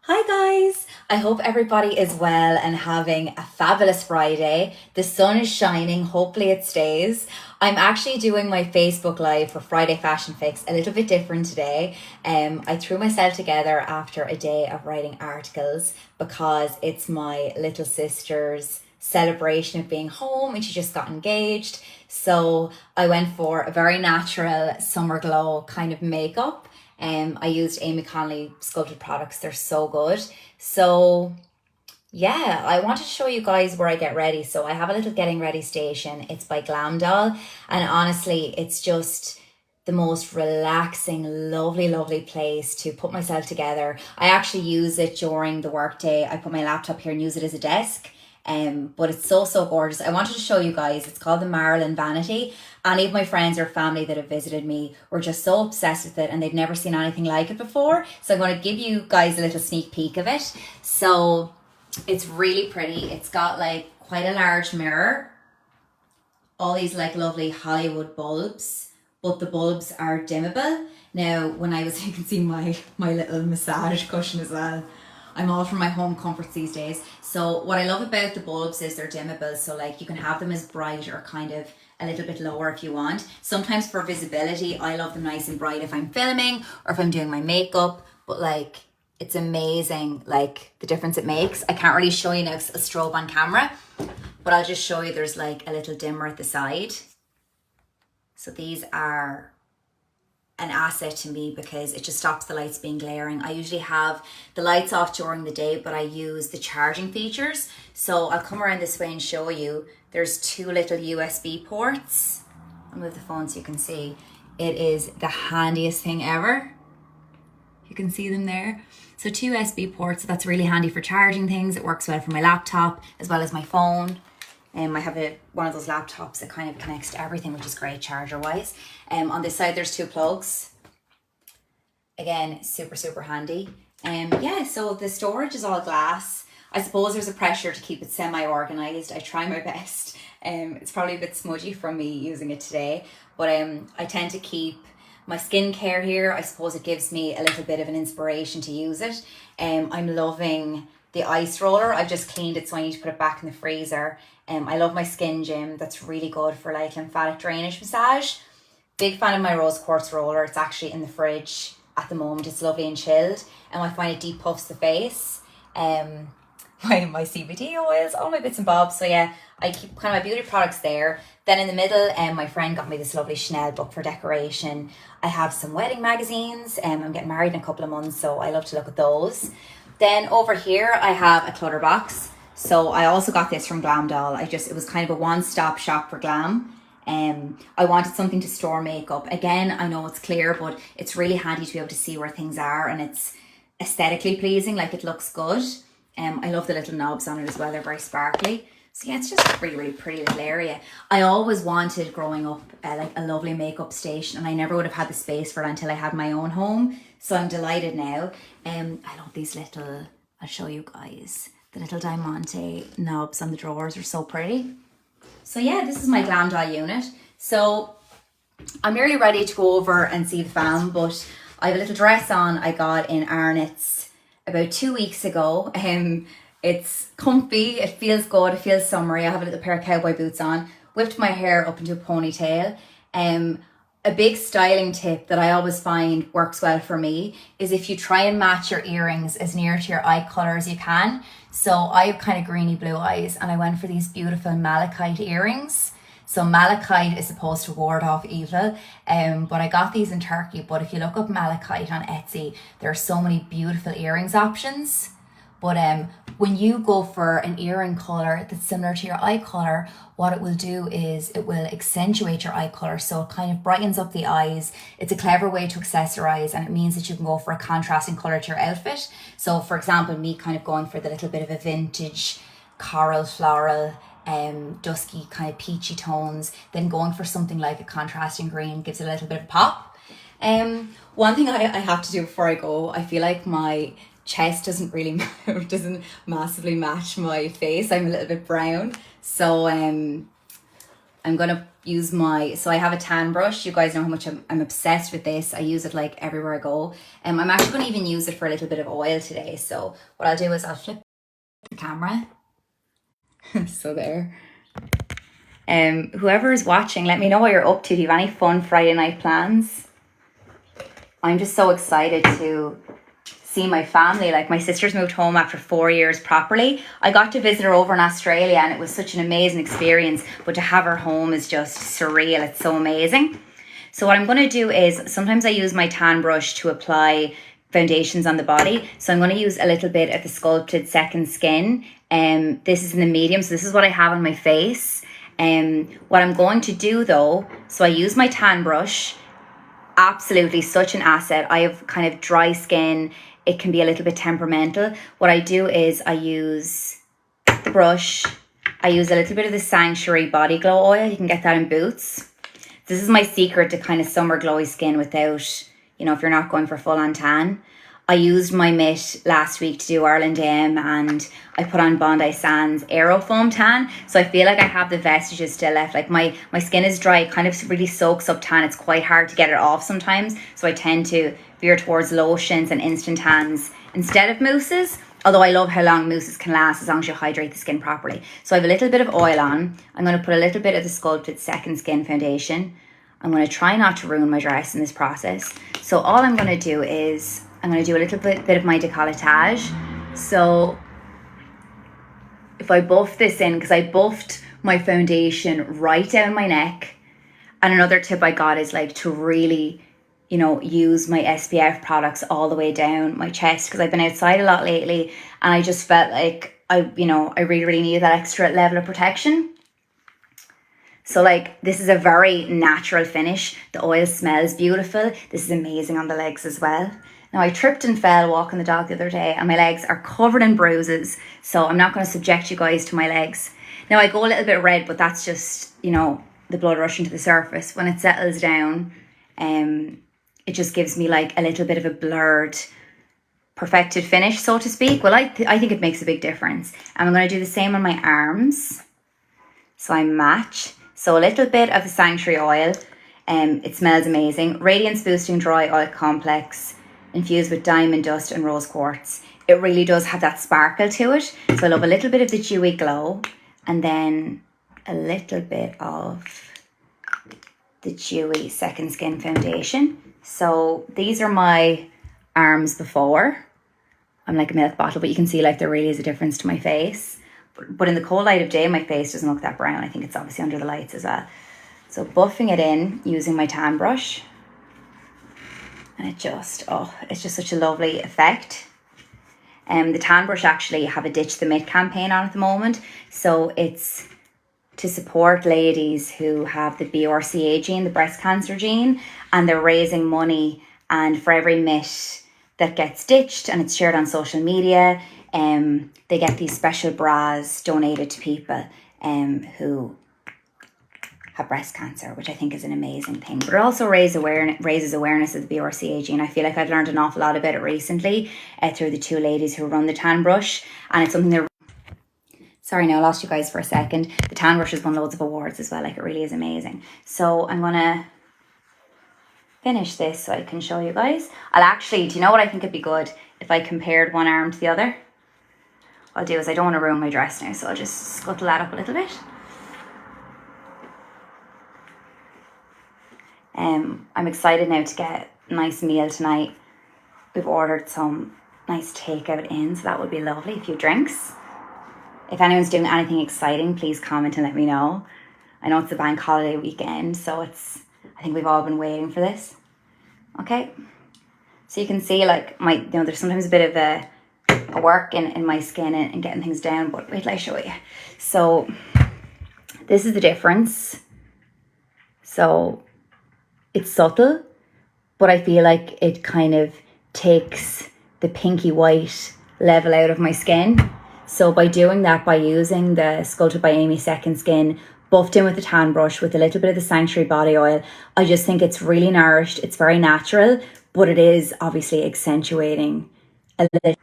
Hi guys! I hope everybody is well and having a fabulous Friday. The sun is shining, hopefully it stays. I'm actually doing my Facebook Live for Friday Fashion Fix a little bit different today. I threw myself together after a day of writing articles because it's my little sister's celebration of being home and she just got engaged. So I went for a very natural summer glow kind of makeup. I used Amy Connolly sculpted products. They're so good. So yeah, I wanted to show you guys where I get ready. So I have a little getting ready station. It's by Glam Doll. And honestly, it's just the most relaxing, lovely place to put myself together. I actually use it during the workday. I put my laptop here and use it as a desk. But it's so gorgeous. I wanted to show you guys. It's called the Marilyn Vanity. Any of my friends or family that have visited me were just so obsessed with it and they'd never seen anything like it before. So I'm going to give you guys a little sneak peek of it. So it's really pretty. It's got like quite a large mirror. All these like lovely Hollywood bulbs, but the bulbs are dimmable. Now, when I was, you can see my little massage cushion as well. I'm all for my home comforts these days. So what I love about the bulbs is they're dimmable. So like you can have them as bright or kind of a little bit lower if you want. Sometimes for visibility, I love them nice and bright if I'm filming or if I'm doing my makeup. But like, it's amazing, like the difference it makes. I can't really show you now a strobe on camera, but I'll just show you there's like a little dimmer at the side. So these are an asset to me because it just stops the lights being glaring. I usually have the lights off during the day, but I use the charging features. So I'll come around this way and show you. There's two little USB ports. I'll move the phone so you can see. It is the handiest thing ever. You can see them there. So two USB ports, so that's really handy for charging things. It works well for my laptop as well as my phone. I have one of those laptops that kind of connects to everything, which is great charger wise. On this side, there's two plugs. Again, super handy. Yeah, so the storage is all glass. I suppose there's a pressure to keep it semi-organized. I try my best. It's probably a bit smudgy from me using it today, but I tend to keep my skincare here. I suppose it gives me a little bit of an inspiration to use it. I'm loving the ice roller. I've just cleaned it, so I need to put it back in the freezer. I love my Skin Gym. That's really good for like lymphatic drainage massage. Big fan of my rose quartz roller. It's actually in the fridge at the moment. It's lovely and chilled. And I find it deep puffs the face. My CBD oils, all my bits and bobs. So yeah, I keep kind of my beauty products there. Then in the middle, my friend got me this lovely Chanel book for decoration. I have some wedding magazines. I'm getting married in a couple of months, so I love to look at those. Then over here, I have a clutter box. So I also got this from Glam Doll. It was kind of a one-stop shop for glam. I wanted something to store makeup. Again, I know it's clear, but it's really handy to be able to see where things are and it's aesthetically pleasing, like it looks good. I love the little knobs on it as well. They're very sparkly. So yeah, it's just a really pretty little area. I always wanted growing up like a lovely makeup station and I never would have had the space for it until I had my own home. So I'm delighted now. I love these little, I'll show you guys. The little diamante knobs on the drawers are so pretty. So yeah, this is my Glam Doll unit. So I'm nearly ready to go over and see the fam, but I have a little dress on I got in Arnott's about 2 weeks ago. It's comfy, it feels good, it feels summery. I have a little pair of cowboy boots on, whipped my hair up into a ponytail. A big styling tip that I always find works well for me is if you try and match your earrings as near to your eye colour as you can. So I have kind of greeny blue eyes and I went for these beautiful malachite earrings. So malachite is supposed to ward off evil, but I got these in Turkey. But if you look up malachite on Etsy, there are so many beautiful earrings options. But when you go for an earring colour that's similar to your eye colour, what it will do is it will accentuate your eye colour. So it kind of brightens up the eyes. It's a clever way to accessorise and it means that you can go for a contrasting colour to your outfit. So for example, me kind of going for the little bit of a vintage coral floral, dusky kind of peachy tones, then going for something like a contrasting green gives it a little bit of pop. One thing I have to do before I go, I feel like my chest doesn't massively match my face. I'm a little bit brown, so I'm I'm going to use so I have a tan brush. You guys know how much I'm obsessed with this. I use it like everywhere I go. I'm actually going to even use it for a little bit of oil today. So what I'll do is I'll flip the camera. So there. Whoever is watching, let me know what you're up to. Do you have any fun Friday night plans? I'm just so excited to see my family. Like, my sister's moved home after 4 years properly. I got to visit her over in Australia and it was such an amazing experience, but to have her home is just surreal. It's so amazing. So what I'm going to do is, sometimes I use my tan brush to apply foundations on the body. So I'm going to use a little bit of the Sculpted Second Skin. This is in the medium, so this is what I have on my face. What I'm going to do though, so I use my tan brush, absolutely such an asset. I have kind of dry skin. It can be a little bit temperamental. What I do is I use the brush. I use a little bit of the Sanctuary Body Glow Oil. You can get that in Boots. This is my secret to kind of summer glowy skin without, you know, if you're not going for full on tan. I used my mitt last week to do Ireland AM and I put on Bondi Sands Aero Foam Tan. So I feel like I have the vestiges still left. Like my skin is dry, it kind of really soaks up tan. It's quite hard to get it off sometimes. So I tend to veer towards lotions and instant tans instead of mousses. Although I love how long mousses can last as long as you hydrate the skin properly. So I have a little bit of oil on. I'm going to put a little bit of the Sculpted Second Skin Foundation. I'm going to try not to ruin my dress in this process. So all I'm going to do is I'm going to do a little bit of my décolletage. So if I buff this in, because I buffed my foundation right down my neck. And another tip I got is like to really, you know, use my SPF products all the way down my chest, because I've been outside a lot lately and I just felt like I really, really needed that extra level of protection. So like, this is a very natural finish. The oil smells beautiful. This is amazing on the legs as well. Now, I tripped and fell walking the dog the other day and my legs are covered in bruises. So I'm not going to subject you guys to my legs. Now, I go a little bit red, but that's just, you know, the blood rushing to the surface. When it settles down, it just gives me like a little bit of a blurred, perfected finish, so to speak. Well, I think it makes a big difference. And I'm going to do the same on my arms. So I match. So a little bit of the Sanctuary oil. It smells amazing. Radiance Boosting Dry Oil Complex, infused with diamond dust and rose quartz. It really does have that sparkle to it. So I love a little bit of the dewy glow and then a little bit of the dewy Second Skin Foundation. So these are my arms before. I'm like a milk bottle, but you can see like there really is a difference to my face. But in the cold light of day, my face doesn't look that brown. I think it's obviously under the lights as well. So buffing it in using my tan brush. And it just, it's just such a lovely effect. The tan brush actually have a Ditch the Mitt campaign on at the moment. So it's to support ladies who have the BRCA gene, the breast cancer gene, and they're raising money. And for every mitt that gets ditched and it's shared on social media, they get these special bras donated to people who have breast cancer, which I think is an amazing thing. But it also raises awareness of the BRCA gene. I feel like I've learned an awful lot about it recently through the two ladies who run the tan brush, and it's something they're... Sorry, now I lost you guys for a second. The tan brush has won loads of awards as well. Like, it really is amazing. So I'm gonna finish this so I can show you guys. I'll actually, do you know what I think would be good if I compared one arm to the other? What I'll do is, I don't want to ruin my dress now, so I'll just scuttle that up a little bit. I'm excited now to get a nice meal tonight. We've ordered some nice takeout in, so that would be lovely. A few drinks. If anyone's doing anything exciting, please comment and let me know. I know it's the bank holiday weekend, so I think we've all been waiting for this. Okay. So you can see like there's sometimes a bit of a work in my skin and getting things down, but wait till I show you. So this is the difference. So it's subtle, but I feel like it kind of takes the pinky white level out of my skin. So by doing that, by using the Sculpted by Amy Second Skin, buffed in with the tan brush with a little bit of the Sanctuary body oil, I just think it's really nourished. It's very natural, but it is obviously accentuating a little.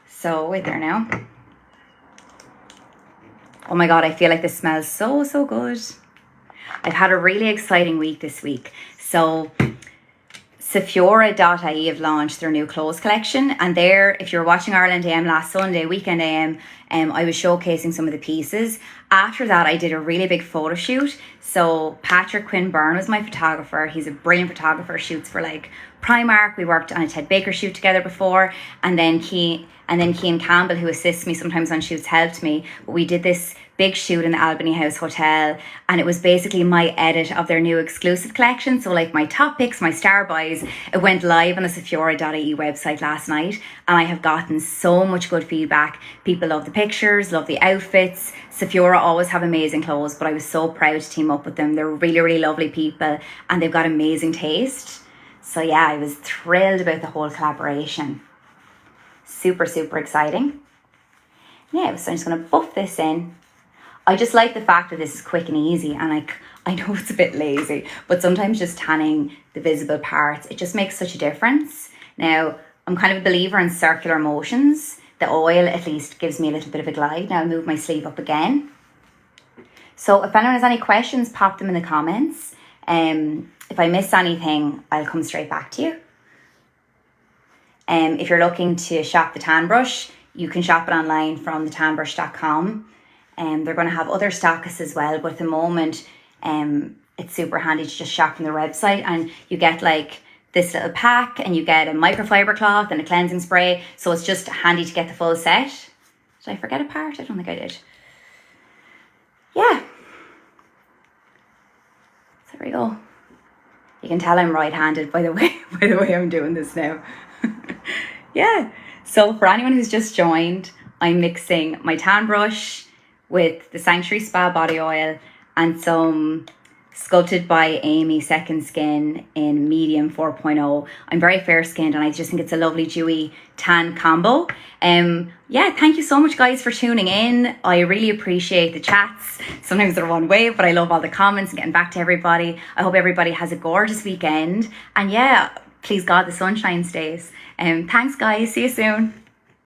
So wait there now. Oh my God, I feel like this smells so, so good. I've had a really exciting week this week. So Sephora.ie have launched their new clothes collection, and there, if you were watching Ireland AM last Sunday, Weekend AM, I was showcasing some of the pieces. After that, I did a really big photo shoot. So Patrick Quinn Byrne was my photographer. He's a brilliant photographer, shoots for like Primark. We worked on a Ted Baker shoot together before, and then Cian Campbell, who assists me sometimes on shoots, helped me. But we did this big shoot in the Albany House Hotel, and it was basically my edit of their new exclusive collection. So like my top picks, my star buys, it went live on the Sephora.ie website last night, and I have gotten so much good feedback. People love the pictures, love the outfits. Sephora always have amazing clothes, but I was so proud to team up with them. They're really, really lovely people, and they've got amazing taste. So yeah, I was thrilled about the whole collaboration. Super, super exciting. Yeah, so I'm just going to buff this in. I just like the fact that this is quick and easy, and I know it's a bit lazy, but sometimes just tanning the visible parts, it just makes such a difference. Now, I'm kind of a believer in circular motions. The oil at least gives me a little bit of a glide. Now I'll move my sleeve up again. So if anyone has any questions, pop them in the comments. If I miss anything, I'll come straight back to you. If you're looking to shop the tan brush, you can shop it online from thetanbrush.com. They're going to have other stockists as well, but at the moment, it's super handy to just shop from their website, and you get like this little pack, and you get a microfiber cloth and a cleansing spray, so it's just handy to get the full set. Did I forget a part? I don't think I did. Yeah. So there we go. You can tell I'm right-handed by the way I'm doing this now. Yeah. So for anyone who's just joined, I'm mixing my tan brush with the Sanctuary Spa body oil and some Sculpted by Amy Second Skin in medium 4.0. I'm very fair skinned, and I just think it's a lovely dewy tan combo. Yeah, thank you so much guys for tuning in. I really appreciate the chats. Sometimes they're one way, but I love all the comments and getting back to everybody. I hope everybody has a gorgeous weekend, and yeah, please God the sunshine stays. Thanks guys, see you soon.